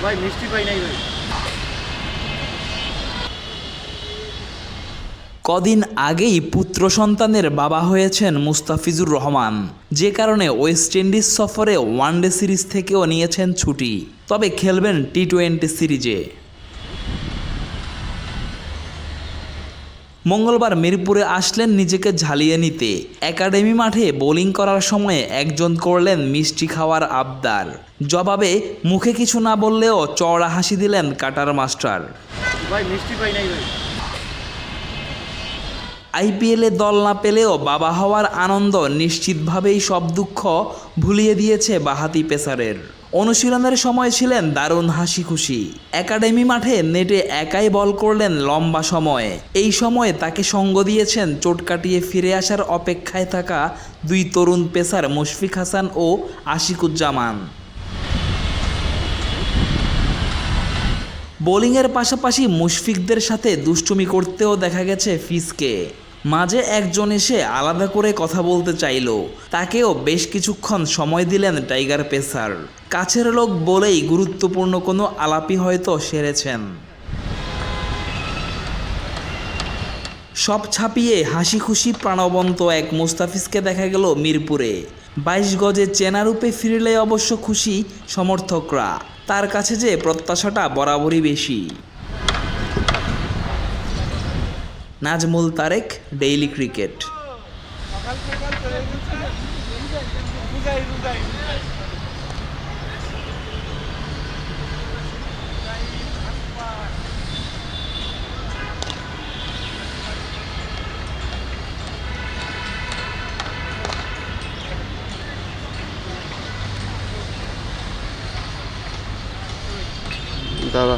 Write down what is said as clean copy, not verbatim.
ভাই মিষ্টি পাই নাই ভাই। কদিন আগেই পুত্র সন্তানের বাবা হয়েছেন মুস্তাফিজুর রহমান, যে কারণে ওয়েস্ট ইন্ডিজ সফরে ওয়ানডে সিরিজ থেকেও নিয়েছেন ছুটি। তবে খেলবেন টি-20 সিরিজে। মঙ্গলবার মিরপুরে আসলেন নিজেকে ঝালিয়ে নিতে। একাডেমি মাঠে বোলিং করার সময় একজন করলেন মিষ্টি খাওয়ার আবদার। জবাবে মুখে কিছু না বললেও চওড়া হাসি দিলেন কাটার মাস্টার। ভাই মিষ্টি পাই নাই ভাই। আইপিএলে দল না পেলেও বাবা হওয়ার আনন্দ নিশ্চিতভাবেই সব দুঃখ ভুলিয়ে দিয়েছে বাঁহাতি পেসারের। অনুশীলনের সময় ছিলেন দারুণ হাসি খুশি। একাডেমি মাঠে নেটে একাই বল করলেন লম্বা সময়। এই সময়ে তাকে সঙ্গ দিয়েছেন চোট কাটিয়ে ফিরে আসার অপেক্ষায় থাকা দুই তরুণ পেসার মুশফিক হাসান ও আশিকুজ্জামান। বোলিংয়ের পাশাপাশি মুশফিকদের সাথে দুষ্টুমি করতেও দেখা গেছে ফিজকে। মাঝে একজন এসে আলাদা করে কথা বলতে চাইল, তাকেও বেশ কিছুক্ষণ সময় দিলেন টাইগার পেসার। কাছের লোক বলেই গুরুত্বপূর্ণ কোনো আলাপই হয়তো সেরেছেন। সব ছাপিয়ে হাসি খুশি প্রাণবন্ত এক মুস্তাফিজকে দেখা গেল মিরপুরে। 22 গজে চেনা রূপে ফিরলে অবশ্য খুশি সমর্থকরা। তার কাছে যে প্রত্যাশাটা বরাবরই বেশি। Nazmul Tarek, daily cricket. দাদা